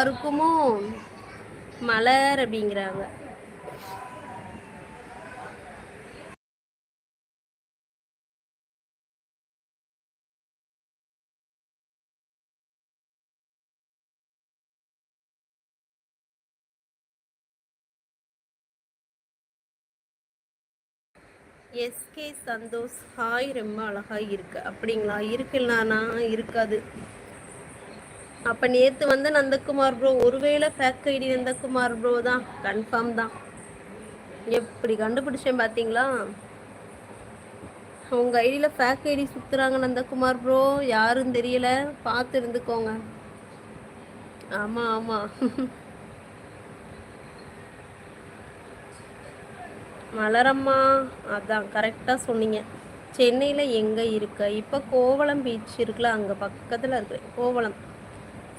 எல்லாருக்குமோ மலர் அப்படிங்கிறாங்க. SK Santhosh hi, ரொம்ப அழகா இருக்கு. அப்படிங்களா? இருக்குல்லண்ணா இருக்காது. அப்ப நேத்து வந்து நந்தகுமார் ப்ரோ, ஒருவேளை ஃபேக் ஐடி நந்தகுமார் ப்ரோ தான், கன்ஃபார்ம் தான். எப்படி கண்டுபிடிச்சேன் பாத்தீங்களா? உங்க ஐடியில ஃபேக் ஐடி சுத்துறாங்க நந்தகுமார் ப்ரோ, யாருன்னு தெரியல, பார்த்து இருந்துக்கோங்க. ஆமா ஆமா. மலரம்மா, அதான் கரெக்டாக சொன்னீங்க. சென்னையில் எங்கே இருக்க? இப்போ கோவளம் பீச் இருக்குல்ல, அங்கே பக்கத்தில் இருக்கு கோவளம்.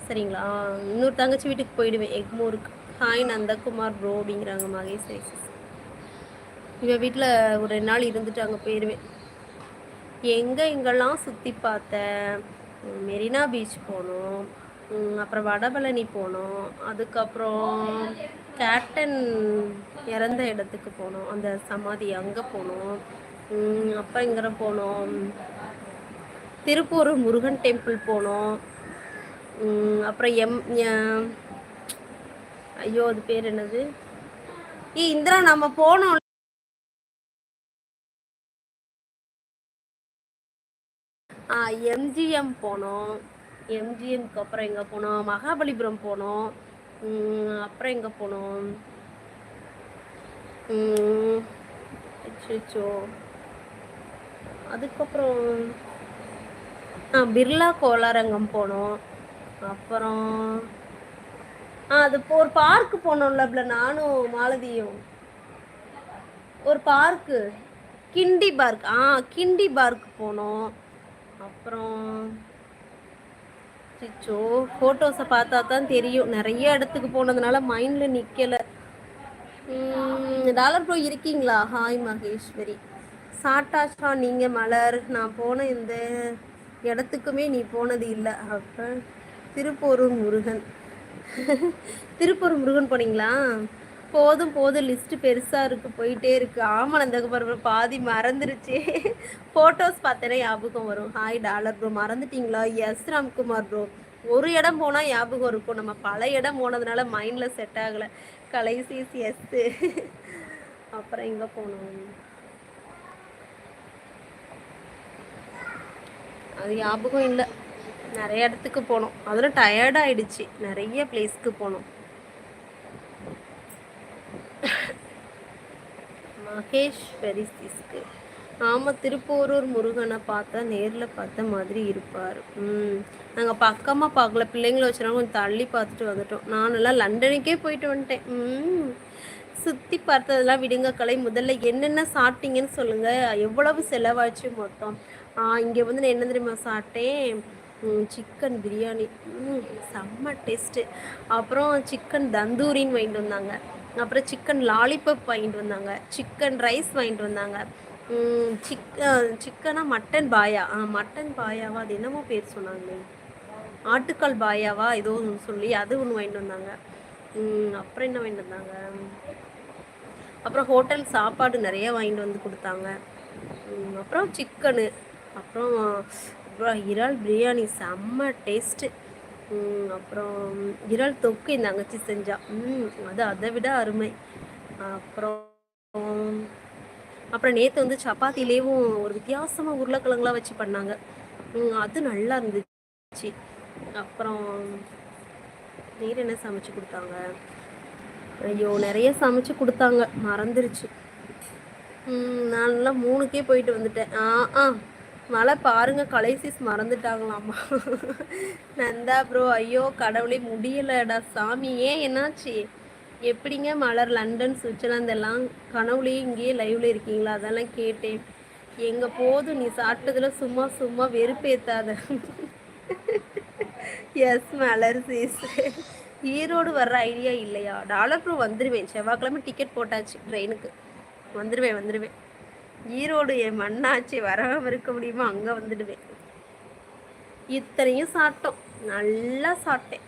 சரிங்களா? இன்னொரு தங்கச்சி வீட்டுக்கு போயிடுவேன், எக்மோருக்கு. ஹாய் நந்தகுமார் ப்ரோ அப்படிங்கிறாங்க மகேஷ் ஐசஸ். இவன் வீட்டில் ஒரு 2 நாள் இருந்துட்டு அங்கே போயிடுவேன். எங்கெல்லாம் சுற்றி பார்த்தேன்? மெரினா பீச் போனோம், அப்புறம் வடபழனி போனோம், அதுக்கப்புறம் கேப்டன் இறந்த இடத்துக்கு போனோம், அந்த சமாதி அங்கே போனோம். அப்புறம் இங்கே போனோம், திருப்பூர் முருகன் டெம்பிள் போனோம். அப்புறம் ஐயோ அது பேர் என்னது, இந்திரா நம்ம போனோம், எம்ஜிஎம் போனோம். எம்ஜிஎம்க்கு அப்புறம் எங்கே போனோம்? மகாபலிபுரம் போனோம். அப்புறம் எங்கே போனோம்? அச்சோ, அதுக்கப்புறம் பிர்லா கோளாரங்கம் போனோம். அப்புறம் அது ஒரு பார்க்கு போனோம்ல, நானும் மாலதியும். ஒரு பார்க்கு, கிண்டி பார்க். கிண்டி பார்க் போனோம். அப்புறம் சிச்சோ, ஃபோட்டோஸை பார்த்தா தான் தெரியும், நிறைய இடத்துக்கு போனதுனால மைண்டில் நிற்கலை. டாலர் ப்ரோ இருக்கீங்களா? ஹாய் மகேஸ்வரி. சாட்டாச்சா நீங்கள் மலர்? நான் போன இந்த இடத்துக்குமே நீ போனது இல்லை. அப்போ திருப்பூரூர் முருகன். திருப்பூர் முருகன் போனீங்களா? போதும் போதும், லிஸ்ட்டு பெருசாக இருக்குது, போயிட்டே இருக்குது. ஆமாம், அந்த பாதி மறந்துருச்சு. ஃபோட்டோஸ் பார்த்தேனே ஞாபகம் வரும். ஹாய் டாலர் ப்ரோ, மறந்துட்டீங்களா? எஸ் ராம்குமார் ப்ரோ, ஒரு இடம் போனால் ஞாபகம் இருக்கும், நம்ம பல இடம் போனதுனால மைண்டில் செட் ஆகலை. கலைசி எஸ்ஸு. அப்புறம் எங்கே போனோம்? அது ஞாபகம் இல்லை. நிறைய இடத்துக்கு போனோம், அதில் டயர்டாயிடுச்சு, நிறைய பிளேஸ்க்கு போனோம். மகேஸ்வரி சிஸ்க்கு. ஆமாம், திருப்பூரூர் முருகனை பார்த்தா நேரில் பார்த்த மாதிரி இருப்பார். நாங்கள் பக்கமாக பார்க்கல, பிள்ளைங்களை வச்சுனா கொஞ்சம் தள்ளி பார்த்துட்டு வந்துட்டோம். நானெல்லாம் லண்டனுக்கே போயிட்டு வந்துட்டேன். சுற்றி பார்த்ததெல்லாம் விடுங்க கலை. முதல்ல என்னென்ன சாப்பிட்டீங்கன்னு சொல்லுங்கள், எவ்வளவு செலவாச்சு மொத்தம்? இங்கே வந்து நான் என்ன தெரியுமா சாப்பிட்டேன்? சிக்கன் பிரியாணி, செம்ம டேஸ்ட்டு. அப்புறம் சிக்கன் தந்தூரின்னு வாங்கிட்டு வந்தாங்க. அப்புறம் சிக்கன் லாலிபப் வாங்கிட்டு வந்தாங்க. சிக்கன் ரைஸ் வாங்கிட்டு வந்தாங்க. சிக்கனா மட்டன் பாயா, மட்டன் பாயாவா, அது என்னமோ பேர் சொன்னாங்க, ஆட்டுக்கால் பாயாவா ஏதோ சொல்லி அது ஒன்று வாங்கிட்டு வந்தாங்க. அப்புறம் என்ன வாங்கிட்டு வந்தாங்க? அப்புறம் ஹோட்டல் சாப்பாடு நிறைய வாங்கிட்டு வந்து கொடுத்தாங்க. அப்புறம் சிக்கனு, அப்புறம் இறால் பிரியாணி செம்ம டேஸ்ட்டு. அப்புறம் இறால் தொக்கு இந்த தங்கச்சி செஞ்சா, அது அதை விட அருமை. அப்புறம் நேற்று வந்து சப்பாத்திலேயும் ஒரு வித்தியாசமாக உருளைக்கிழங்குலாம் வச்சு பண்ணாங்க, அது நல்லா இருந்துச்சு. அப்புறம் நீர் என்ன சமைச்சு கொடுத்தாங்க? ஐயோ நிறைய சமைச்சு கொடுத்தாங்க, மறந்துருச்சு. நான்லாம் 3க்கே போயிட்டு வந்துட்டேன். மழை பாருங்க, கலைசிஸ் மறந்துட்டாங்களாமா. நந்தா ப்ரோ, ஐயோ கடவுளே முடியலடா சாமி. ஏன் என்னாச்சு? எப்படிங்க மலர் லண்டன் சுவிட்சர்லாந்து எல்லாம் கனவுலேயே இங்கேயே லைவ்ல இருக்கீங்களா? அதெல்லாம் கேட்டேன். எங்கே போதும், நீ சாப்பிட்டதுல சும்மா சும்மா வெறுப்பேத்தாத. எஸ் மலர் சீஸ். ஈரோடு வர்ற ஐடியா இல்லையா? டாலர் ப்ரோ வந்துடுவேன், செவ்வாய்க்கிழமை டிக்கெட் போட்டாச்சு, ட்ரெயினுக்கு வந்துடுவேன். ஈரோடு என் மண்ணாச்சு, வராமல் இருக்க முடியுமா? அங்கே வந்துடுவேன். இத்தனையும் சாப்பிட்டோம், நல்லா சாப்பிட்டேன்.